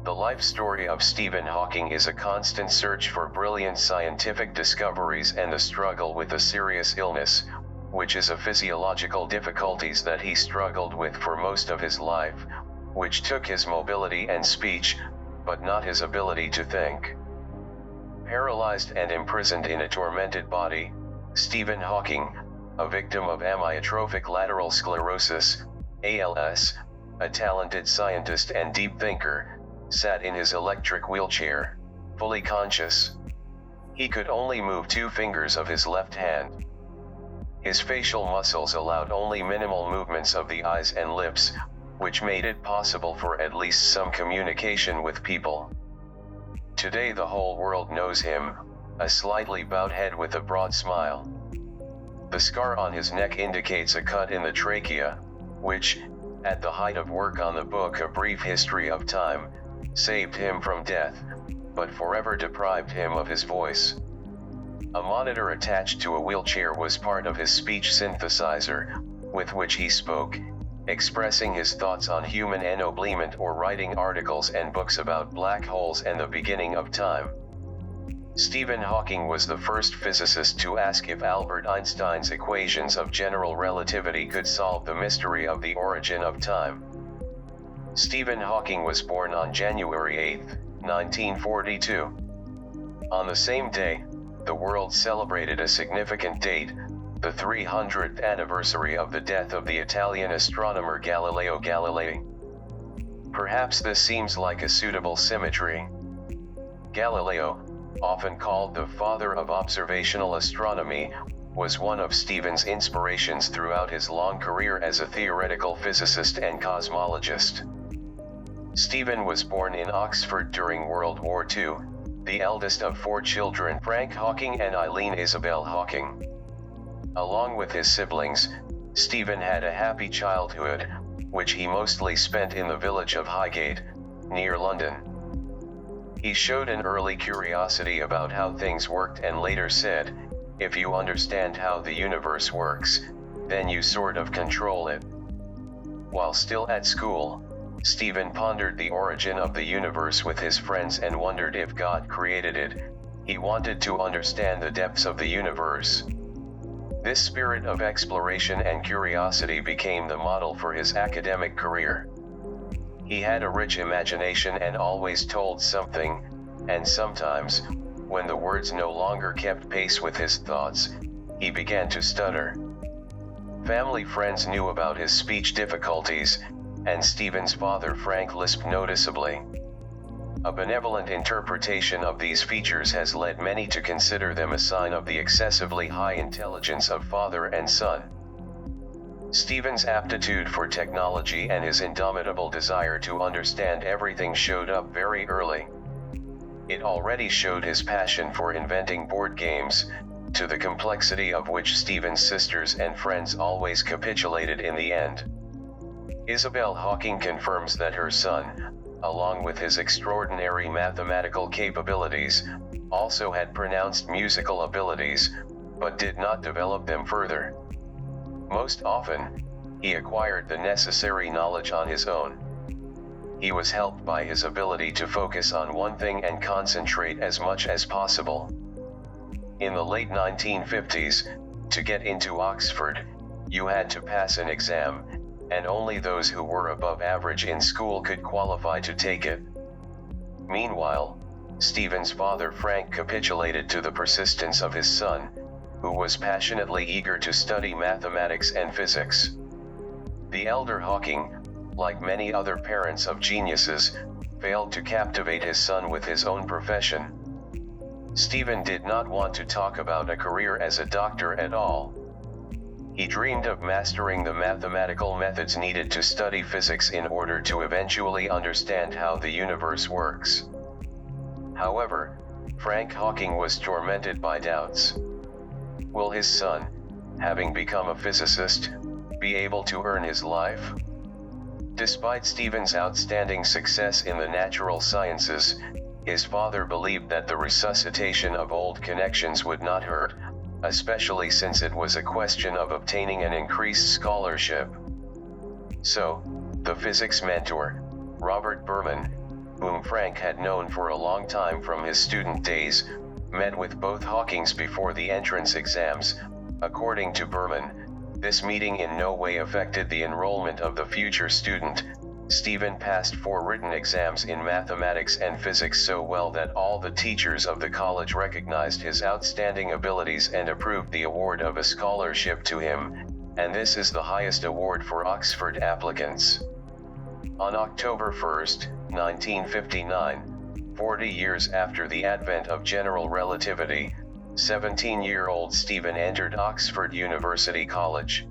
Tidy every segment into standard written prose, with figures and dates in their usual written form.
The life story of Stephen Hawking is a constant search for brilliant scientific discoveries and the struggle with a serious illness, which is a physiological difficulties that he struggled with for most of his life, which took his mobility and speech, but not his ability to think. Paralyzed and imprisoned in a tormented body, Stephen Hawking, a victim of amyotrophic lateral sclerosis, ALS, a talented scientist and deep thinker, sat in his electric wheelchair, fully conscious. He could only move 2 fingers of his left hand. His facial muscles allowed only minimal movements of the eyes and lips, which made it possible for at least some communication with people. Today the whole world knows him, a slightly bowed head with a broad smile. The scar on his neck indicates a cut in the trachea, which, at the height of work on the book A Brief History of Time, saved him from death, but forever deprived him of his voice. A monitor attached to a wheelchair was part of his speech synthesizer, with which he spoke, expressing his thoughts on human ennoblement or writing articles and books about black holes and the beginning of time. Stephen Hawking was the first physicist to ask if Albert Einstein's equations of general relativity could solve the mystery of the origin of time. Stephen Hawking was born on January 8, 1942. On the same day, the world celebrated a significant date, the 300th anniversary of the death of the Italian astronomer Galileo Galilei. Perhaps this seems like a suitable symmetry. Galileo, often called the father of observational astronomy, was one of Stephen's inspirations throughout his long career as a theoretical physicist and cosmologist. Stephen was born in Oxford during World War II, the eldest of 4 children, Frank Hawking and Eileen Isabel Hawking. Along with his siblings, Stephen had a happy childhood, which he mostly spent in the village of Highgate, near London. He showed an early curiosity about how things worked and later said, "If you understand how the universe works, then you sort of control it." While still at school, Stephen pondered the origin of the universe with his friends and wondered if God created it. He wanted to understand the depths of the universe. This spirit of exploration and curiosity became the model for his academic career. He had a rich imagination and always told something, and sometimes, when the words no longer kept pace with his thoughts, he began to stutter. Family friends knew about his speech difficulties, and Stephen's father Frank lisped noticeably. A benevolent interpretation of these features has led many to consider them a sign of the excessively high intelligence of father and son. Stephen's aptitude for technology and his indomitable desire to understand everything showed up very early. It already showed his passion for inventing board games, to the complexity of which Stephen's sisters and friends always capitulated in the end. Isabel Hawking confirms that her son, along with his extraordinary mathematical capabilities, also had pronounced musical abilities, but did not develop them further. Most often, he acquired the necessary knowledge on his own. He was helped by his ability to focus on one thing and concentrate as much as possible. In the late 1950s, to get into Oxford, you had to pass an exam, and only those who were above average in school could qualify to take it. Meanwhile, Stephen's father Frank capitulated to the persistence of his son, who was passionately eager to study mathematics and physics. The elder Hawking, like many other parents of geniuses, failed to captivate his son with his own profession. Stephen did not want to talk about a career as a doctor at all. He dreamed of mastering the mathematical methods needed to study physics in order to eventually understand how the universe works. However, Frank Hawking was tormented by doubts. Will his son, having become a physicist, be able to earn his life? Despite Stephen's outstanding success in the natural sciences, his father believed that the resuscitation of old connections would not hurt, especially since it was a question of obtaining an increased scholarship. So, the physics mentor, Robert Berman, whom Frank had known for a long time from his student days, met with both Hawkins before the entrance exams. According to Berman, this meeting in no way affected the enrollment of the future student. Stephen passed 4 written exams in mathematics and physics so well that all the teachers of the college recognized his outstanding abilities and approved the award of a scholarship to him, and this is the highest award for Oxford applicants. On October 1, 1959, 40 years after the advent of general relativity, 17-year-old Stephen entered Oxford University College.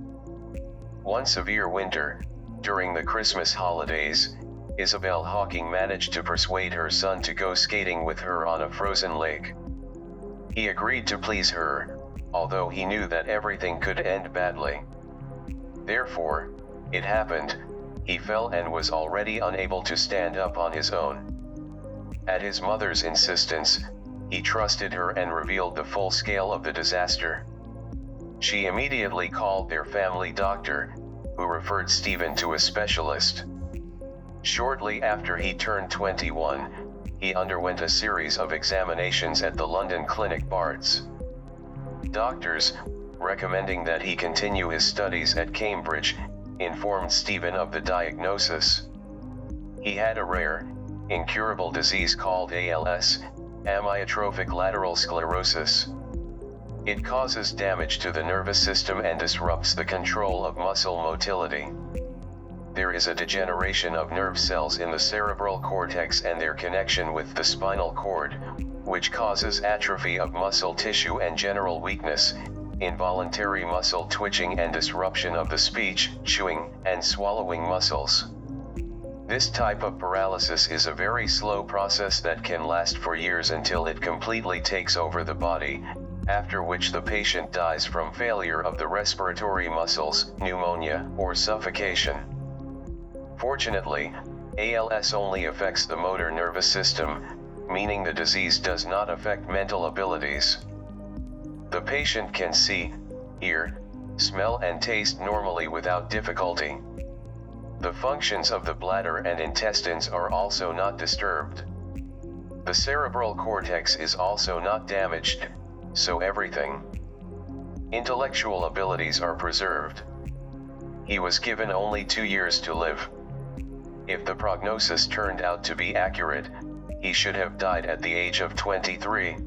One severe winter, during the Christmas holidays, Isabel Hawking managed to persuade her son to go skating with her on a frozen lake. He agreed to please her, although he knew that everything could end badly. Therefore, it happened, he fell and was already unable to stand up on his own. At his mother's insistence, he trusted her and revealed the full scale of the disaster. She immediately called their family doctor, who referred Stephen to a specialist. Shortly after he turned 21, he underwent a series of examinations at the London clinic Barts. Doctors, recommending that he continue his studies at Cambridge, informed Stephen of the diagnosis. He had a rare, incurable disease called ALS, amyotrophic lateral sclerosis. It causes damage to the nervous system and disrupts the control of muscle motility. There is a degeneration of nerve cells in the cerebral cortex and their connection with the spinal cord, which causes atrophy of muscle tissue and general weakness, involuntary muscle twitching and disruption of the speech, chewing, and swallowing muscles. This type of paralysis is a very slow process that can last for years until it completely takes over the body, after which the patient dies from failure of the respiratory muscles, pneumonia, or suffocation. Fortunately, ALS only affects the motor nervous system, meaning the disease does not affect mental abilities. The patient can see, hear, smell and taste normally without difficulty. The functions of the bladder and intestines are also not disturbed. The cerebral cortex is also not damaged, so everything. Intellectual abilities are preserved. He was given only 2 years to live. If the prognosis turned out to be accurate, he should have died at the age of 23.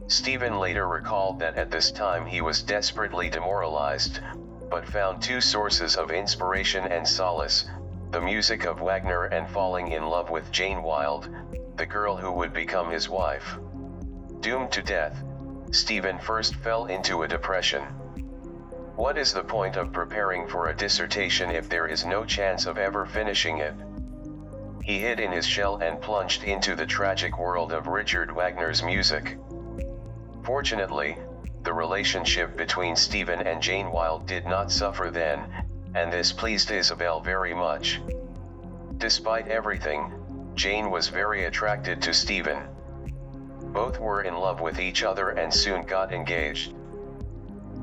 Stephen later recalled that at this time he was desperately demoralized, but found 2 sources of inspiration and solace: the music of Wagner and falling in love with Jane Wilde, the girl who would become his wife. Doomed to death, Stephen first fell into a depression. What is the point of preparing for a dissertation if there is no chance of ever finishing it? He hid in his shell and plunged into the tragic world of Richard Wagner's music. Fortunately, the relationship between Stephen and Jane Wilde did not suffer then, and this pleased Isabel very much. Despite everything, Jane was very attracted to Stephen. Both were in love with each other and soon got engaged.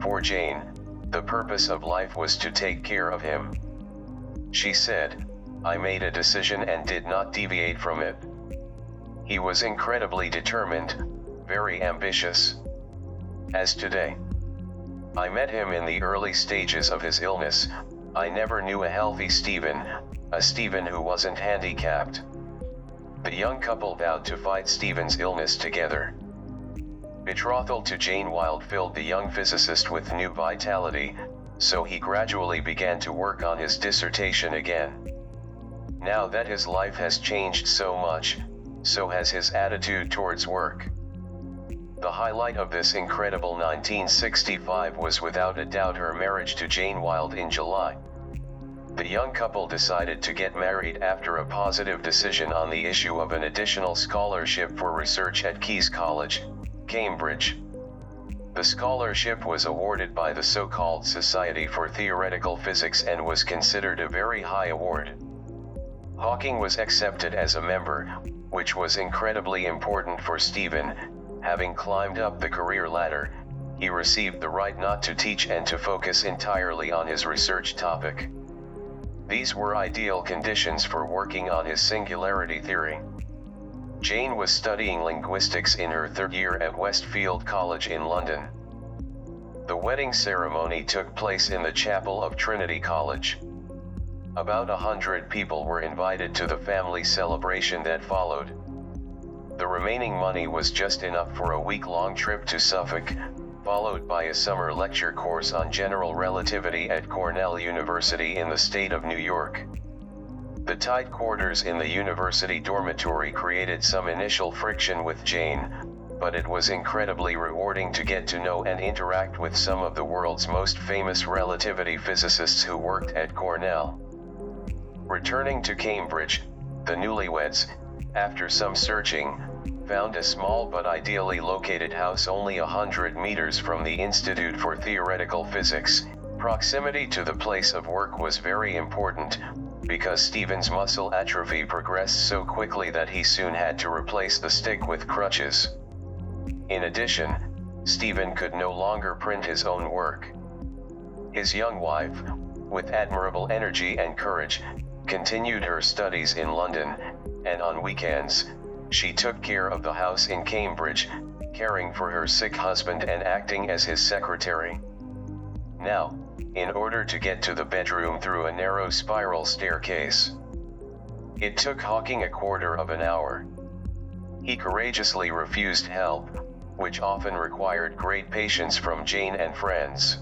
For Jane, the purpose of life was to take care of him. She said, "I made a decision and did not deviate from it." He was incredibly determined, very ambitious. As today. I met him in the early stages of his illness. I never knew a healthy Stephen, a Stephen who wasn't handicapped. The young couple vowed to fight Stephen's illness together. Betrothal to Jane Wilde filled the young physicist with new vitality, so he gradually began to work on his dissertation again. Now that his life has changed so much, so has his attitude towards work. The highlight of this incredible 1965 was without a doubt her marriage to Jane Wilde in July. The young couple decided to get married after a positive decision on the issue of an additional scholarship for research at Caius College, Cambridge. The scholarship was awarded by the so-called Society for Theoretical Physics and was considered a very high award. Hawking was accepted as a member, which was incredibly important for Stephen. Having climbed up the career ladder, he received the right not to teach and to focus entirely on his research topic. These were ideal conditions for working on his singularity theory. Jane was studying linguistics in her third year at Westfield College in London. The wedding ceremony took place in the chapel of Trinity College. About 100 people were invited to the family celebration that followed. The remaining money was just enough for a week-long trip to Suffolk, followed by a summer lecture course on general relativity at Cornell University in the state of New York. The tight quarters in the university dormitory created some initial friction with Jane, but it was incredibly rewarding to get to know and interact with some of the world's most famous relativity physicists who worked at Cornell. Returning to Cambridge, the newlyweds, after some searching, found a small but ideally located house only 100 meters from the Institute for Theoretical Physics. Proximity to the place of work was very important, because Stephen's muscle atrophy progressed so quickly that he soon had to replace the stick with crutches. In addition, Stephen could no longer print his own work. His young wife, with admirable energy and courage, continued her studies in London, and on weekends, she took care of the house in Cambridge, caring for her sick husband and acting as his secretary. Now, in order to get to the bedroom through a narrow spiral staircase, it took Hawking a quarter of an hour. He courageously refused help, which often required great patience from Jane and friends.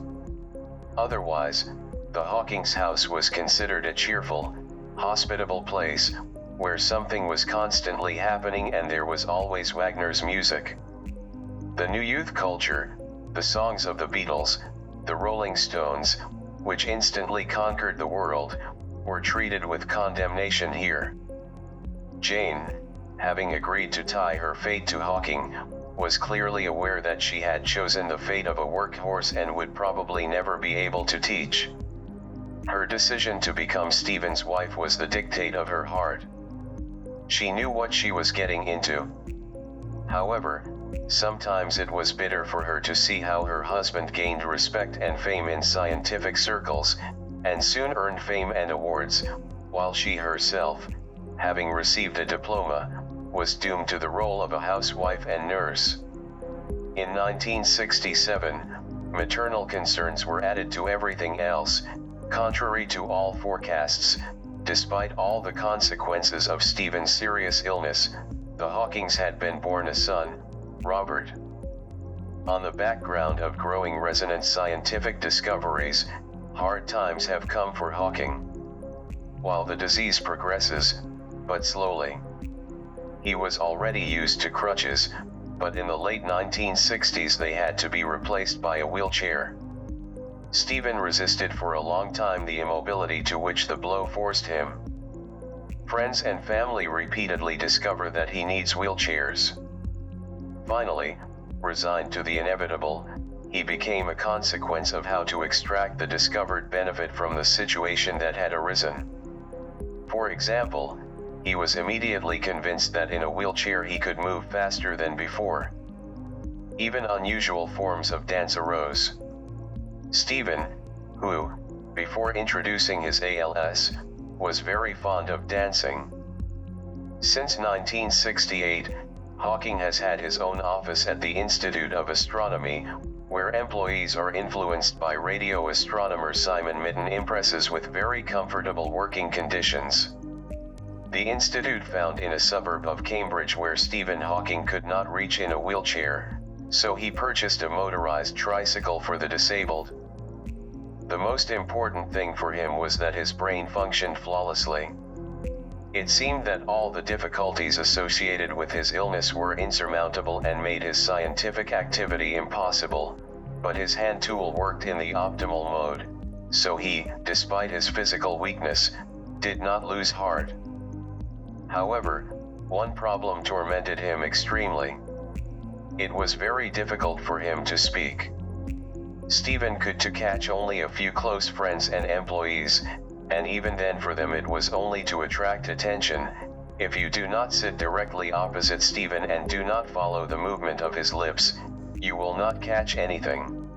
Otherwise, the Hawking's house was considered a cheerful, hospitable place, where something was constantly happening and there was always Wagner's music. The new youth culture, the songs of the Beatles, the Rolling Stones, which instantly conquered the world, were treated with condemnation here. Jane, having agreed to tie her fate to Hawking, was clearly aware that she had chosen the fate of a workhorse and would probably never be able to teach. Her decision to become Stephen's wife was the dictate of her heart. She knew what she was getting into. However, sometimes it was bitter for her to see how her husband gained respect and fame in scientific circles, and soon earned fame and awards, while she herself, having received a diploma, was doomed to the role of a housewife and nurse. In 1967, maternal concerns were added to everything else, contrary to all forecasts. Despite all the consequences of Stephen's serious illness, the Hawkings had been born a son, Robert. On the background of growing resonant scientific discoveries, hard times have come for Hawking. While the disease progresses, but slowly. He was already used to crutches, but in the late 1960s they had to be replaced by a wheelchair. Stephen resisted for a long time the immobility to which the blow forced him. Friends and family repeatedly discover that he needs wheelchairs. Finally, resigned to the inevitable, he became a consequence of how to extract the discovered benefit from the situation that had arisen. For example, he was immediately convinced that in a wheelchair he could move faster than before. Even unusual forms of dance arose. Stephen, who, before introducing his ALS, was very fond of dancing. Since 1968, Hawking has had his own office at the Institute of Astronomy, where employees are influenced by radio astronomer Simon Mitton impresses with very comfortable working conditions. The institute found in a suburb of Cambridge where Stephen Hawking could not reach in a wheelchair, so he purchased a motorized tricycle for the disabled. The most important thing for him was that his brain functioned flawlessly. It seemed that all the difficulties associated with his illness were insurmountable and made his scientific activity impossible, but his hand tool worked in the optimal mode, so he, despite his physical weakness, did not lose heart. However, one problem tormented him extremely. It was very difficult for him to speak. Stephen could catch only a few close friends and employees, and even then for them it was only to attract attention. If you do not sit directly opposite Stephen and do not follow the movement of his lips, you will not catch anything.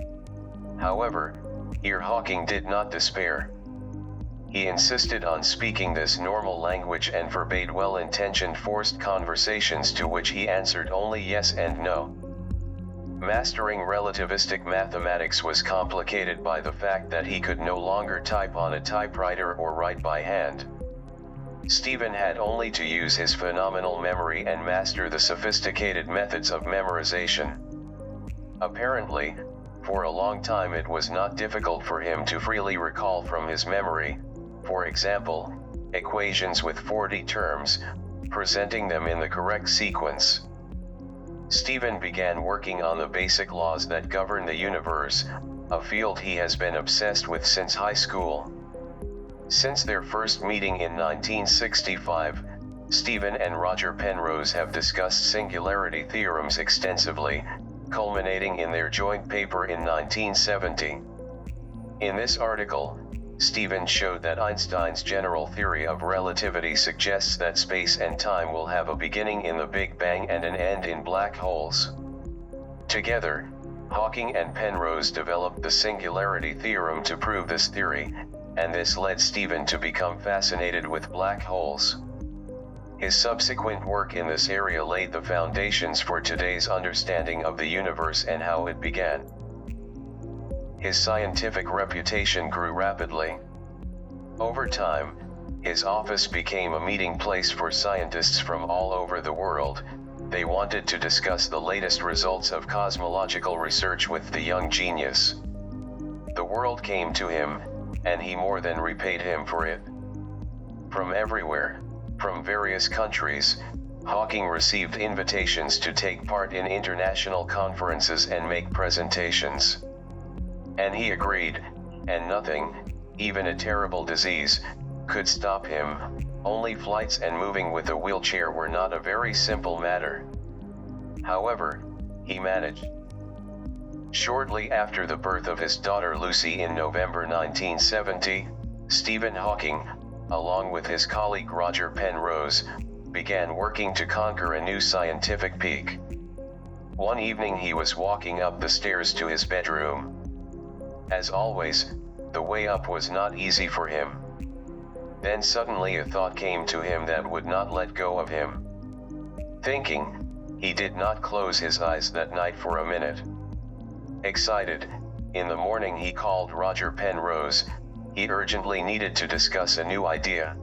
However, here Hawking did not despair. He insisted on speaking this normal language and forbade well-intentioned forced conversations to which he answered only yes and no. Mastering relativistic mathematics was complicated by the fact that he could no longer type on a typewriter or write by hand. Stephen had only to use his phenomenal memory and master the sophisticated methods of memorization. Apparently, for a long time it was not difficult for him to freely recall from his memory, for example, equations with 40 terms, presenting them in the correct sequence. Stephen began working on the basic laws that govern the universe, a field he has been obsessed with since high school. Since their first meeting in 1965, Stephen and Roger Penrose have discussed singularity theorems extensively, culminating in their joint paper in 1970. In this article, Stephen showed that Einstein's general theory of relativity suggests that space and time will have a beginning in the Big Bang and an end in black holes. Together, Hawking and Penrose developed the singularity theorem to prove this theory, and this led Stephen to become fascinated with black holes. His subsequent work in this area laid the foundations for today's understanding of the universe and how it began. His scientific reputation grew rapidly. Over time, his office became a meeting place for scientists from all over the world. They wanted to discuss the latest results of cosmological research with the young genius. The world came to him, and he more than repaid him for it. From everywhere, from various countries, Hawking received invitations to take part in international conferences and make presentations. And he agreed, and nothing, even a terrible disease, could stop him. Only flights and moving with a wheelchair were not a very simple matter. However, he managed. Shortly after the birth of his daughter Lucy in November 1970, Stephen Hawking, along with his colleague Roger Penrose, began working to conquer a new scientific peak. One evening he was walking up the stairs to his bedroom. As always, the way up was not easy for him. Then suddenly a thought came to him that would not let go of him. Thinking, he did not close his eyes that night for a minute. Excited, in the morning he called Roger Penrose. He urgently needed to discuss a new idea.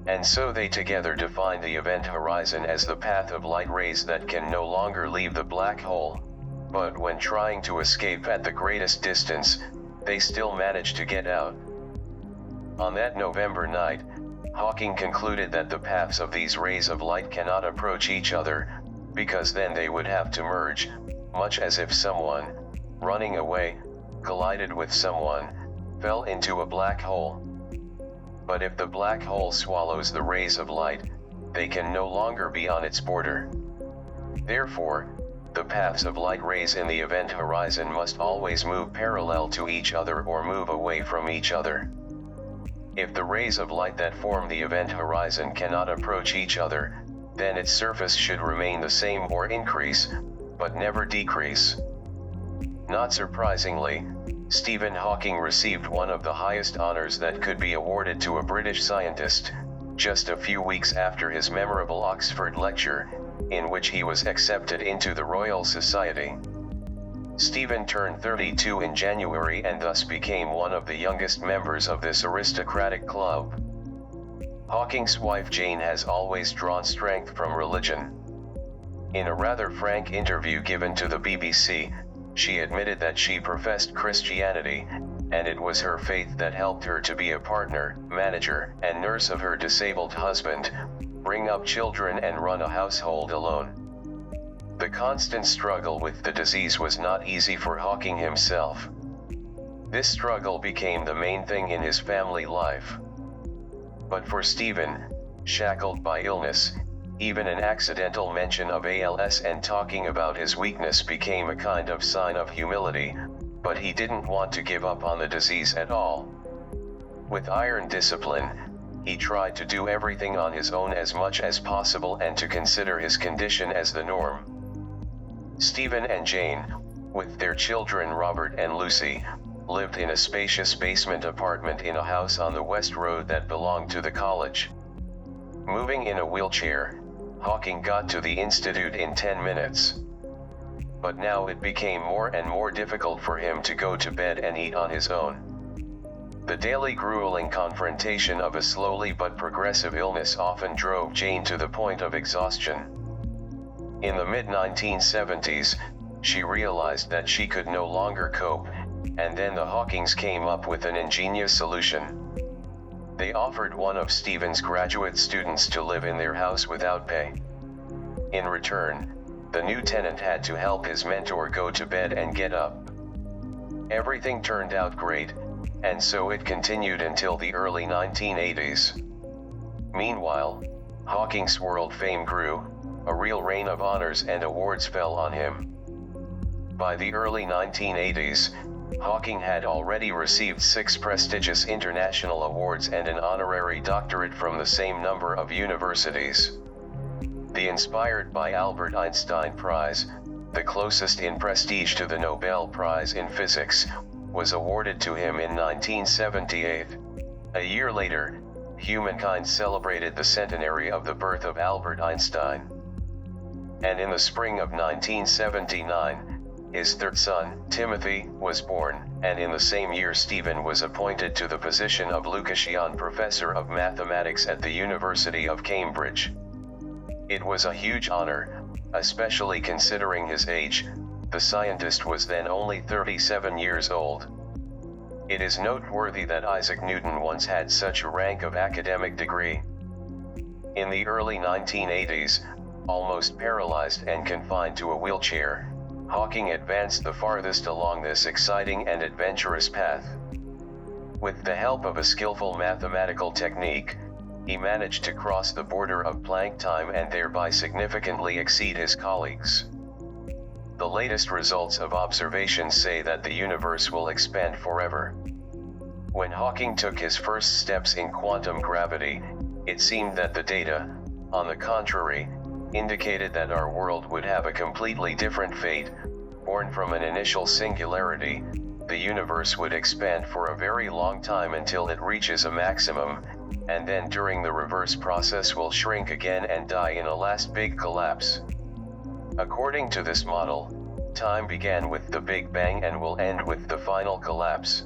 And so they together defined the event horizon as the path of light rays that can no longer leave the black hole, but when trying to escape at the greatest distance, they still manage to get out. On that November night, Hawking concluded that the paths of these rays of light cannot approach each other, because then they would have to merge, much as if someone, running away, collided with someone, fell into a black hole. But if the black hole swallows the rays of light, they can no longer be on its border. Therefore, the paths of light rays in the event horizon must always move parallel to each other or move away from each other. If the rays of light that form the event horizon cannot approach each other, then its surface should remain the same or increase, but never decrease. Not surprisingly, Stephen Hawking received one of the highest honors that could be awarded to a British scientist, just a few weeks after his memorable Oxford lecture, in which he was accepted into the Royal Society. Stephen turned 32 in January and thus became one of the youngest members of this aristocratic club. Hawking's wife Jane has always drawn strength from religion. In a rather frank interview given to the BBC, she admitted that she professed Christianity, and it was her faith that helped her to be a partner, manager, and nurse of her disabled husband, bring up children and run a household alone. The constant struggle with the disease was not easy for Hawking himself. This struggle became the main thing in his family life. But for Stephen, shackled by illness, even an accidental mention of ALS and talking about his weakness became a kind of sign of humility, but he didn't want to give up on the disease at all. With iron discipline, he tried to do everything on his own as much as possible and to consider his condition as the norm. Stephen and Jane, with their children Robert and Lucy, lived in a spacious basement apartment in a house on the West Road that belonged to the college. Moving in a wheelchair, Hawking got to the institute in 10 minutes. But now it became more and more difficult for him to go to bed and eat on his own. The daily grueling confrontation of a slowly but progressive illness often drove Jane to the point of exhaustion. In the mid-1970s, she realized that she could no longer cope, and then the Hawkings came up with an ingenious solution. They offered one of Stephen's graduate students to live in their house without pay. In return, the new tenant had to help his mentor go to bed and get up. Everything turned out great, and so it continued until the early 1980s. Meanwhile, Hawking's world fame grew, a real rain of honors and awards fell on him. By the early 1980s, Hawking had already received 6 prestigious international awards and an honorary doctorate from the same number of universities. The inspired by Albert Einstein Prize, the closest in prestige to the Nobel Prize in Physics, was awarded to him in 1978. A year later, humankind celebrated the centenary of the birth of Albert Einstein. And in the spring of 1979, his third son, Timothy, was born, and in the same year Stephen was appointed to the position of Lucasian Professor of Mathematics at the University of Cambridge. It was a huge honor, especially considering his age. The scientist was then only 37 years old. It is noteworthy that Isaac Newton once had such a rank of academic degree. In the early 1980s, almost paralyzed and confined to a wheelchair, Hawking advanced the farthest along this exciting and adventurous path. With the help of a skillful mathematical technique, he managed to cross the border of Planck time and thereby significantly exceed his colleagues. The latest results of observations say that the universe will expand forever. When Hawking took his first steps in quantum gravity, it seemed that the data, on the contrary, indicated that our world would have a completely different fate. Born from an initial singularity, the universe would expand for a very long time until it reaches a maximum, and then during the reverse process will shrink again and die in a last big collapse. According to this model, time began with the Big Bang and will end with the final collapse.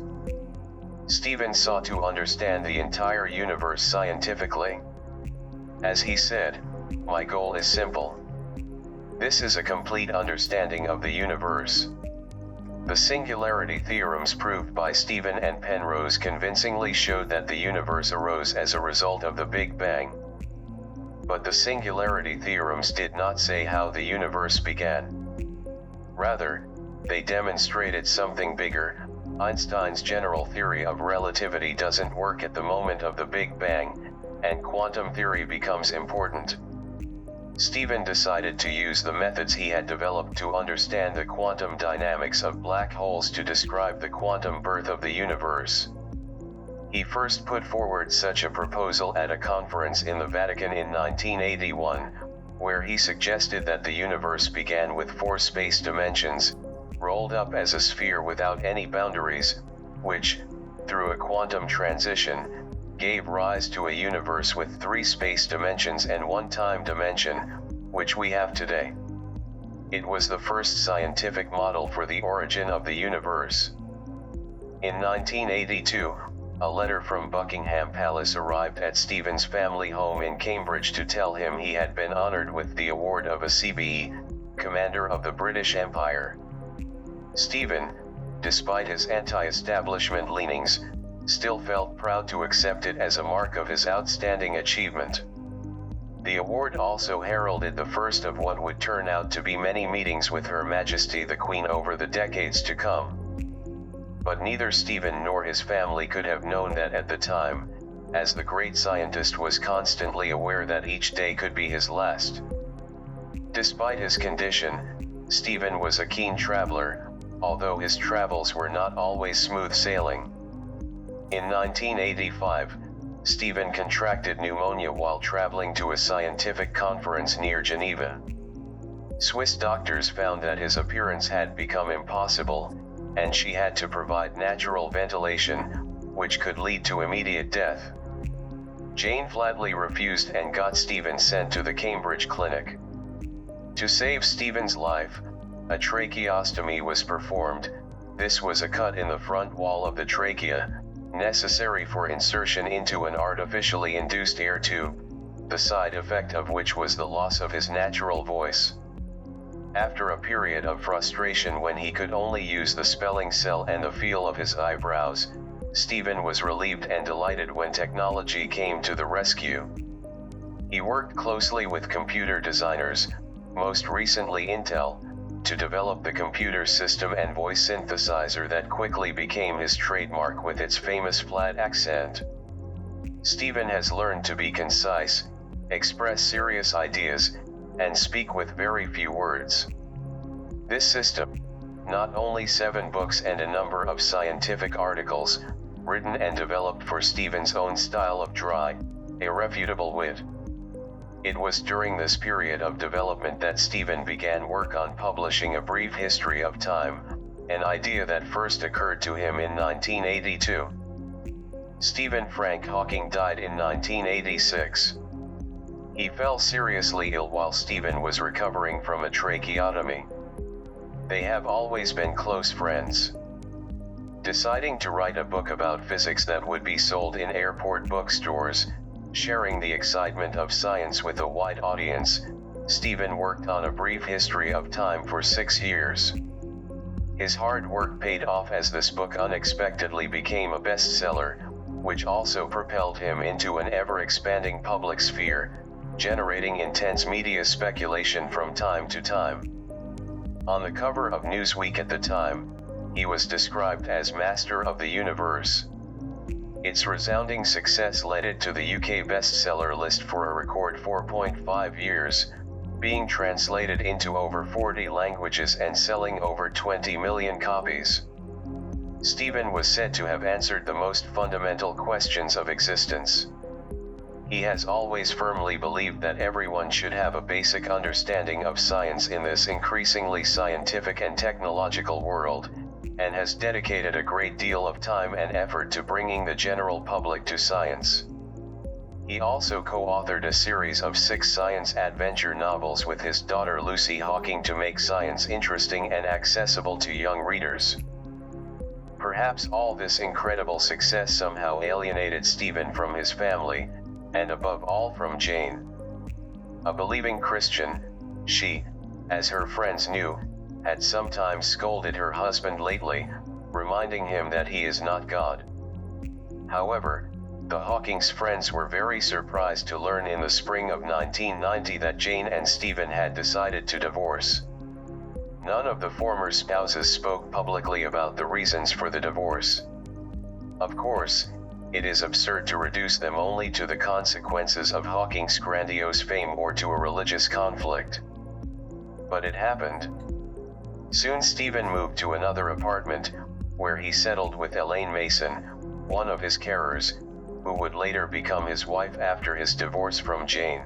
Stephen sought to understand the entire universe scientifically. As he said, "My goal is simple. This is a complete understanding of the universe." The singularity theorems proved by Stephen and Penrose convincingly showed that the universe arose as a result of the Big Bang. But the singularity theorems did not say how the universe began. Rather, they demonstrated something bigger. Einstein's general theory of relativity doesn't work at the moment of the Big Bang, and quantum theory becomes important. Stephen decided to use the methods he had developed to understand the quantum dynamics of black holes to describe the quantum birth of the universe. He first put forward such a proposal at a conference in the Vatican in 1981, where he suggested that the universe began with 4 space dimensions, rolled up as a sphere without any boundaries, which, through a quantum transition, gave rise to a universe with 3 space dimensions and 1 time dimension, which we have today. It was the first scientific model for the origin of the universe. In 1982, a letter from Buckingham Palace arrived at Stephen's family home in Cambridge to tell him he had been honored with the award of a CBE, Commander of the British Empire. Stephen, despite his anti-establishment leanings, still felt proud to accept it as a mark of his outstanding achievement. The award also heralded the first of what would turn out to be many meetings with Her Majesty the Queen over the decades to come. But neither Stephen nor his family could have known that at the time, as the great scientist was constantly aware that each day could be his last. Despite his condition, Stephen was a keen traveler, although his travels were not always smooth sailing. In 1985, Stephen contracted pneumonia while traveling to a scientific conference near Geneva. Swiss doctors found that his appearance had become impossible, and she had to provide natural ventilation, which could lead to immediate death. Jane flatly refused and got Stephen sent to the Cambridge clinic. To save Stephen's life, a tracheostomy was performed. This was a cut in the front wall of the trachea, necessary for insertion into an artificially induced air tube, the side effect of which was the loss of his natural voice. After a period of frustration when he could only use the spelling cell and the feel of his eyebrows, Stephen was relieved and delighted when technology came to the rescue. He worked closely with computer designers, most recently Intel, to develop the computer system and voice synthesizer that quickly became his trademark with its famous flat accent. Stephen has learned to be concise, express serious ideas, and speak with very few words. This system, not only 7 books and a number of scientific articles, written and developed for Stephen's own style of dry, irrefutable wit. It was during this period of development that Stephen began work on publishing A Brief History of Time, an idea that first occurred to him in 1982. Stephen Frank Hawking died in 1986. He fell seriously ill while Stephen was recovering from a tracheotomy. They have always been close friends. Deciding to write a book about physics that would be sold in airport bookstores, sharing the excitement of science with a wide audience, Stephen worked on A Brief History of Time for 6 years. His hard work paid off as this book unexpectedly became a bestseller, which also propelled him into an ever-expanding public sphere, generating intense media speculation from time to time. On the cover of Newsweek at the time, he was described as Master of the Universe. Its resounding success led it to the UK bestseller list for a record 4.5 years, being translated into over 40 languages and selling over 20 million copies. Stephen was said to have answered the most fundamental questions of existence. He has always firmly believed that everyone should have a basic understanding of science in this increasingly scientific and technological world, and has dedicated a great deal of time and effort to bringing the general public to science. He also co-authored a series of 6 science adventure novels with his daughter Lucy Hawking to make science interesting and accessible to young readers. Perhaps all this incredible success somehow alienated Stephen from his family, and above all from Jane. A believing Christian, she, as her friends knew, had sometimes scolded her husband lately, reminding him that he is not God. However, the Hawking's friends were very surprised to learn in the spring of 1990 that Jane and Stephen had decided to divorce. None of the former spouses spoke publicly about the reasons for the divorce. Of course, it is absurd to reduce them only to the consequences of Hawking's grandiose fame or to a religious conflict. But it happened. Soon Stephen moved to another apartment, where he settled with Elaine Mason, one of his carers, who would later become his wife after his divorce from Jane.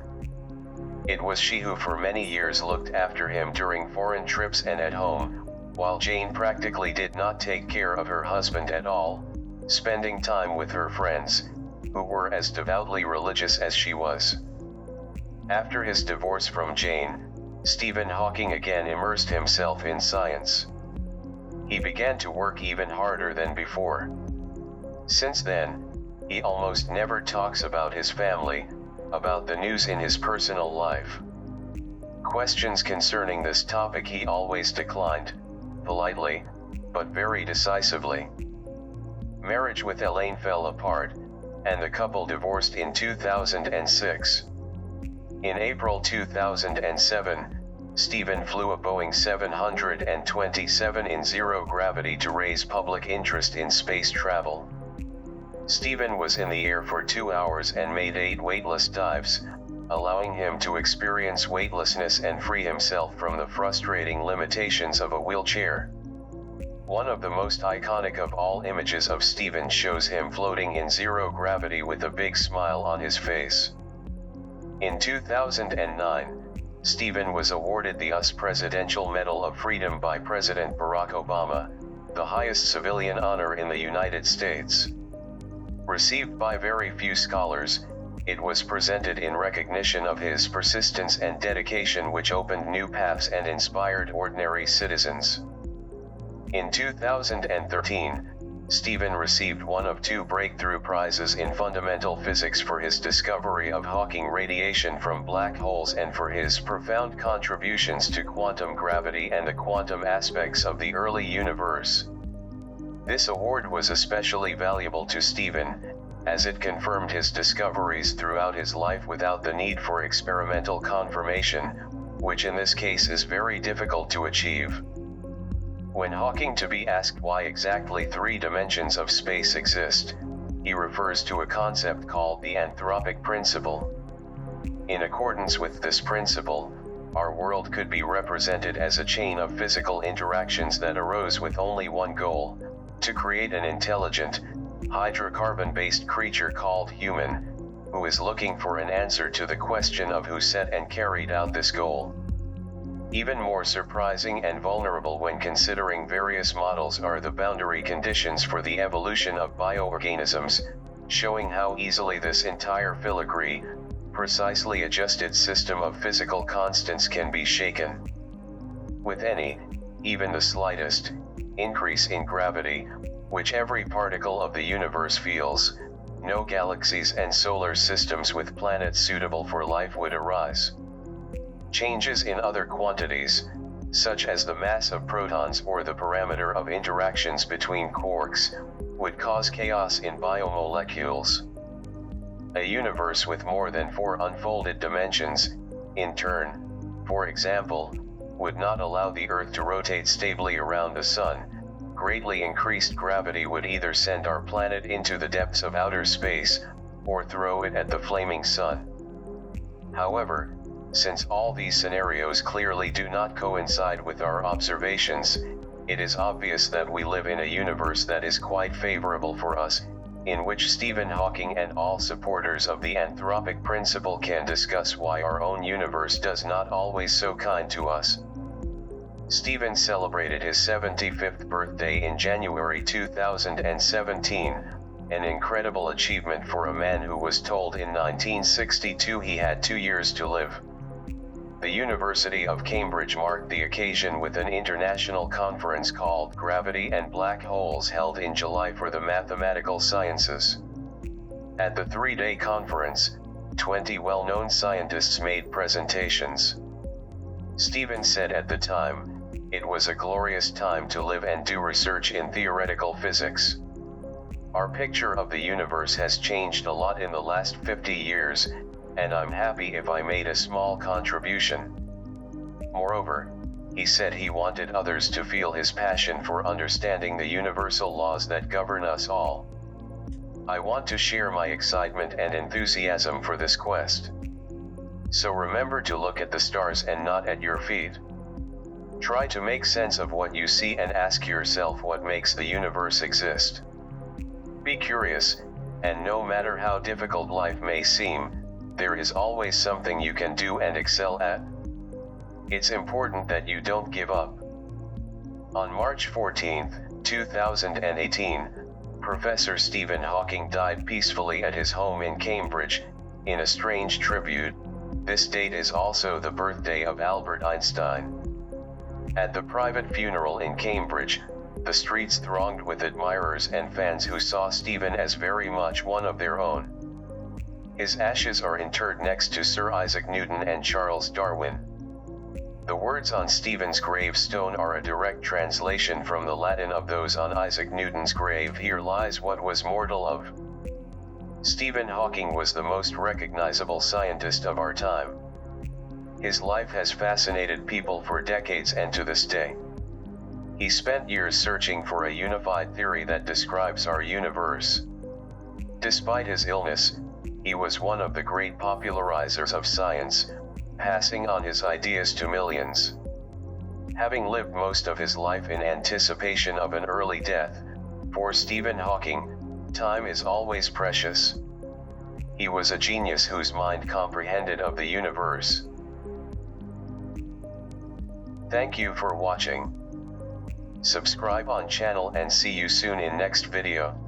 It was she who for many years looked after him during foreign trips and at home, while Jane practically did not take care of her husband at all, spending time with her friends, who were as devoutly religious as she was. After his divorce from Jane, Stephen Hawking again immersed himself in science. He began to work even harder than before. Since then, he almost never talks about his family, about the news in his personal life. Questions concerning this topic he always declined, politely, but very decisively. Marriage with Elaine fell apart, and the couple divorced in 2006. In April 2007, Stephen flew a Boeing 727 in zero gravity to raise public interest in space travel. Stephen was in the air for 2 hours and made 8 weightless dives, allowing him to experience weightlessness and free himself from the frustrating limitations of a wheelchair. One of the most iconic of all images of Stephen shows him floating in zero gravity with a big smile on his face. In 2009, Stephen was awarded the US Presidential Medal of Freedom by President Barack Obama, the highest civilian honor in the United States. Received by very few scholars, it was presented in recognition of his persistence and dedication, which opened new paths and inspired ordinary citizens. In 2013, Stephen received one of 2 breakthrough prizes in fundamental physics for his discovery of Hawking radiation from black holes and for his profound contributions to quantum gravity and the quantum aspects of the early universe. This award was especially valuable to Stephen, as it confirmed his discoveries throughout his life without the need for experimental confirmation, which in this case is very difficult to achieve. When Hawking to be asked why exactly 3 dimensions of space exist, he refers to a concept called the anthropic principle. In accordance with this principle, our world could be represented as a chain of physical interactions that arose with only one goal: to create an intelligent, hydrocarbon-based creature called human, who is looking for an answer to the question of who set and carried out this goal. Even more surprising and vulnerable when considering various models are the boundary conditions for the evolution of bioorganisms, showing how easily this entire filigree, precisely adjusted system of physical constants can be shaken. With any, even the slightest, increase in gravity, which every particle of the universe feels, no galaxies and solar systems with planets suitable for life would arise. Changes in other quantities, such as the mass of protons or the parameter of interactions between quarks, would cause chaos in biomolecules. A universe with more than 4 unfolded dimensions, in turn, for example, would not allow the Earth to rotate stably around the Sun. Greatly increased gravity would either send our planet into the depths of outer space, or throw it at the flaming Sun. However, since all these scenarios clearly do not coincide with our observations, it is obvious that we live in a universe that is quite favorable for us, in which Stephen Hawking and all supporters of the anthropic principle can discuss why our own universe does not always so kind to us. Stephen celebrated his 75th birthday in January 2017, an incredible achievement for a man who was told in 1962 he had 2 years to live. The University of Cambridge marked the occasion with an international conference called Gravity and Black Holes held in July for the mathematical sciences. At the 3-day conference, 20 well-known scientists made presentations. Stephen said at the time, "It was a glorious time to live and do research in theoretical physics. Our picture of the universe has changed a lot in the last 50 years, and I'm happy if I made a small contribution." Moreover, he said he wanted others to feel his passion for understanding the universal laws that govern us all. "I want to share my excitement and enthusiasm for this quest. So remember to look at the stars and not at your feet. Try to make sense of what you see and ask yourself what makes the universe exist. Be curious, and no matter how difficult life may seem, there is always something you can do and excel at. It's important that you don't give up." On March 14, 2018, Professor Stephen Hawking died peacefully at his home in Cambridge. In a strange tribute, this date is also the birthday of Albert Einstein. At the private funeral in Cambridge, the streets thronged with admirers and fans who saw Stephen as very much one of their own. His ashes are interred next to Sir Isaac Newton and Charles Darwin. The words on Stephen's gravestone are a direct translation from the Latin of those on Isaac Newton's grave: "Here lies what was mortal of." Stephen Hawking was the most recognizable scientist of our time. His life has fascinated people for decades and to this day. He spent years searching for a unified theory that describes our universe. Despite his illness, he was one of the great popularizers of science, passing on his ideas to millions. Having lived most of his life in anticipation of an early death, for Stephen Hawking, time is always precious. He was a genius whose mind comprehended of the universe. Thank you for watching. Subscribe on channel and see you soon in next video.